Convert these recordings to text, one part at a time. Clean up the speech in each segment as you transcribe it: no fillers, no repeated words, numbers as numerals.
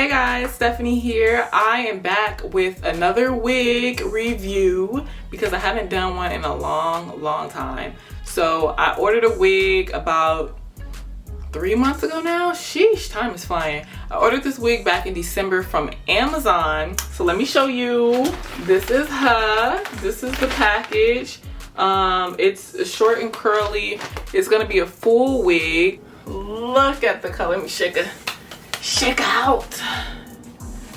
Hey guys, Stephanie here. I am back with another wig review because I haven't done one in a long time. So I ordered a wig about 3 months ago now. Sheesh, time is flying. I ordered this wig back in December from Amazon. So let me show you. This is her. This is the package. It's short and curly. It's gonna be a full wig. Look at the color. Let me shake out.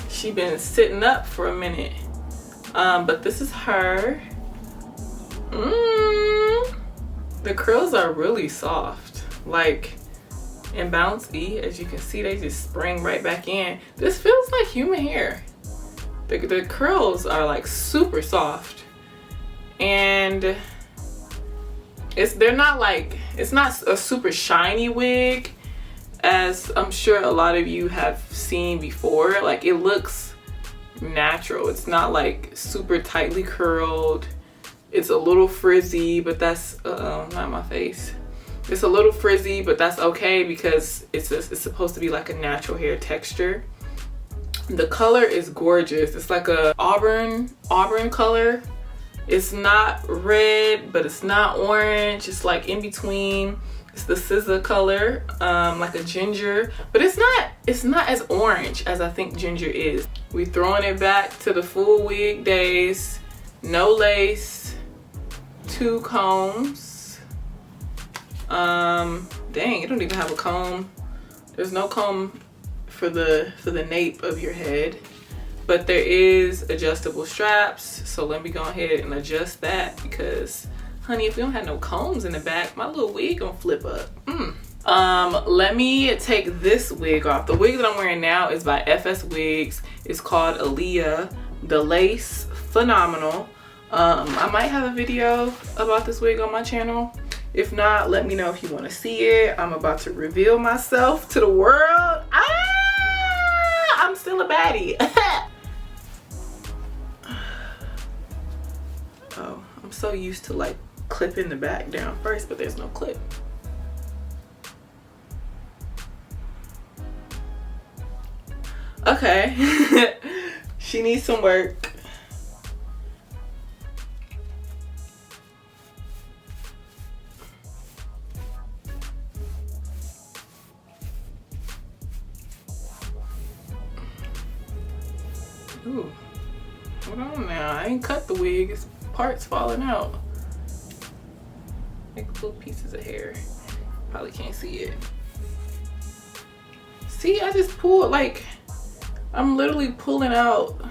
She been sitting up for a minute. But this is her. The curls are really soft, like, and bouncy. As you can see, they just spring right back in. This feels like human hair. The curls are like super soft, and it's not a super shiny wig, as I'm sure a lot of you have seen before. Like, it looks natural. It's not like super tightly curled. It's a little frizzy, but that's not my face. It's a little frizzy, but that's okay because it's supposed to be like a natural hair texture. The color is gorgeous. It's like a auburn color. It's not red, but it's not orange. It's like in between. It's the scissor color, like a ginger, but it's not as orange as I think ginger is. We throwing it back to the full wig days. No lace, 2 combs. Dang, it don't even have a comb. There's no comb for the nape of your head, but there is adjustable straps. So let me go ahead and adjust that because, honey, if we don't have no combs in the back, my little wig gonna flip up. Let me take this wig off. The wig that I'm wearing now is by FS Wigs. It's called Aaliyah. The lace, phenomenal. I might have a video about this wig on my channel. If not, let me know if you want to see it. I'm about to reveal myself to the world. I'm still a baddie. Oh, I'm so used to like clipping the back down first, but there's no clip. Okay. She needs some work. Ooh, hold on now. I ain't cut the wig. It's parts falling out. Like little pieces of hair. Probably can't see it. See, I just pulled, like, I'm literally pulling out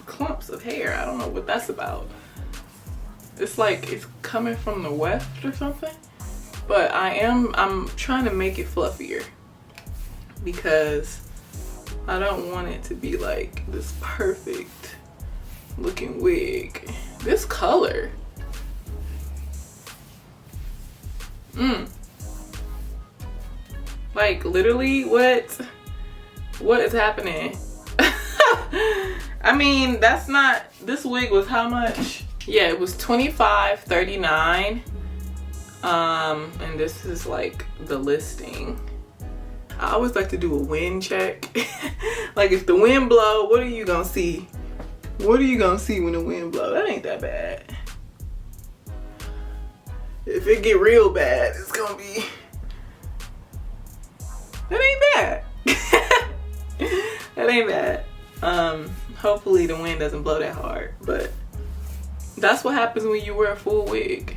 clumps of hair. I don't know what that's about. It's like it's coming from the weft or something. But I'm trying to make it fluffier because I don't want it to be like this perfect looking wig. This color. Like, literally, what is happening? I mean, that's not, this wig was how much? Yeah, it was $25.39. And this is like the listing. I always like to do a wind check. Like, if the wind blow, what are you gonna see? What are you gonna see when the wind blow? That ain't that bad. If it get real bad, it's gonna be, that ain't bad. That ain't bad. Hopefully the wind doesn't blow that hard, but that's what happens when you wear a full wig.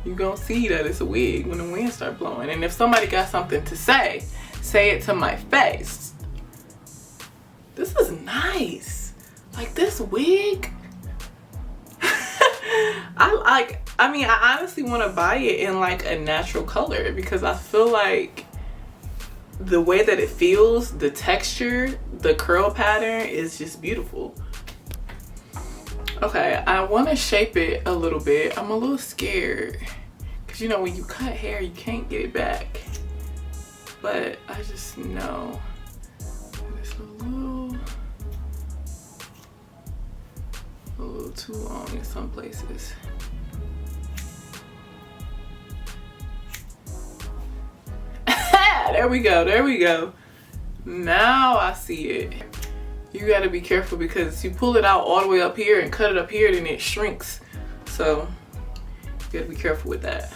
You gonna see that it's a wig when the wind start blowing. And if somebody got something to say it to my face. This is nice. Like, this wig. I honestly want to buy it in like a natural color because I feel like the way that it feels, the texture, the curl pattern is just beautiful. Okay, I want to shape it a little bit. I'm a little scared because, you know, when you cut hair, you can't get it back. But I just know it's a little too long in some places. There we go, there we go. Now I see it. You gotta be careful because you pull it out all the way up here and cut it up here, then it shrinks. So you gotta be careful with that.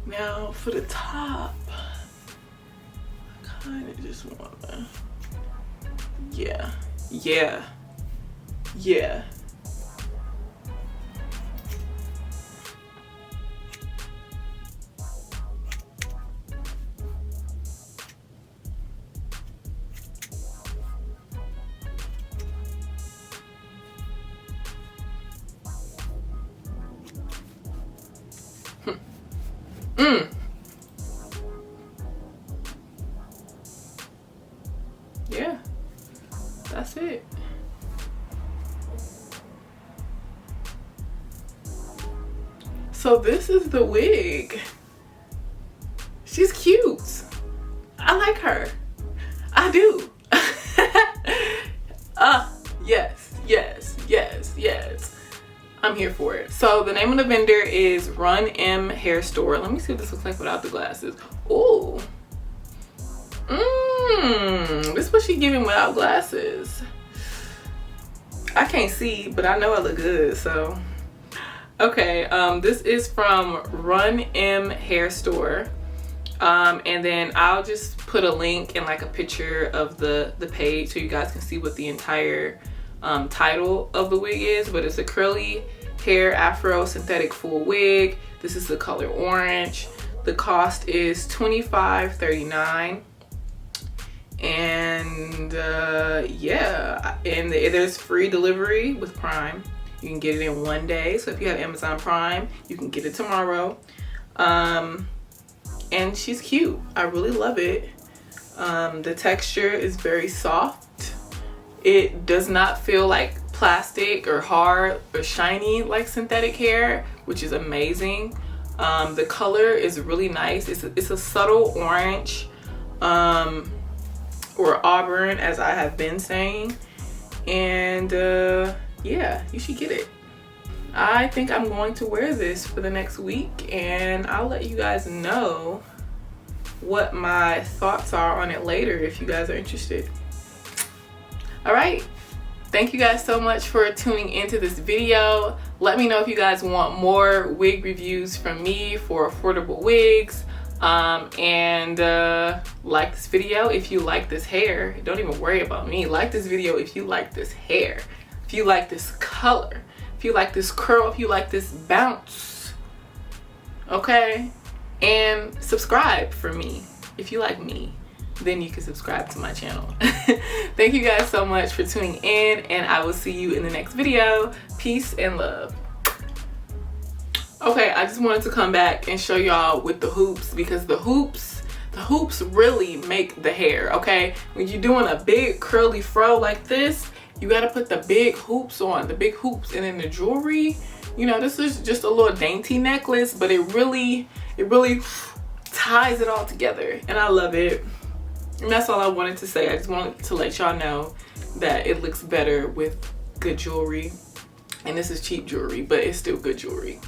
Now for the top, I kinda just wanna, yeah. Yeah, that's it. So this is the wig. She's cute. I like her. I do. Yes. I'm here for it. So the name of the vendor is Run M Hair Store. Let me see what this looks like without the glasses. Ooh. This is what she giving without glasses. I can't see, but I know I look good, so. Okay, this is from Run M Hair Store. And then I'll just put a link and like a picture of the page so you guys can see what the entire title of the wig is. But it's a curly hair afro synthetic full wig. This is the color orange. The cost is $25.39. And yeah, and there's free delivery with Prime. You can get it in 1 day. So if you have Amazon Prime, you can get it tomorrow. And she's cute. I really love it. The texture is very soft. It does not feel like plastic or hard or shiny like synthetic hair, which is amazing. The color is really nice. It's a subtle orange or auburn, as I have been saying. And yeah, you should get it. I think I'm going to wear this for the next week, and I'll let you guys know what my thoughts are on it later if you guys are interested. All right, thank you guys so much for tuning into this video. Let me know if you guys want more wig reviews from me for affordable wigs. And like this video if you like this hair. Don't even worry about me. Like this video if you like this hair, if you like this color, if you like this curl, if you like this bounce. Okay? And subscribe for me. If you like me, then you can subscribe to my channel. Thank you guys so much for tuning in, and I will see you in the next video. Peace and love. Okay, I just wanted to come back and show y'all with the hoops, because the hoops really make the hair, okay? When you're doing a big curly fro like this, you gotta put the big hoops on, the big hoops, and then the jewelry. You know, this is just a little dainty necklace, but it really ties it all together, and I love it. And that's all I wanted to say. I just wanted to let y'all know that it looks better with good jewelry. And this is cheap jewelry, but it's still good jewelry.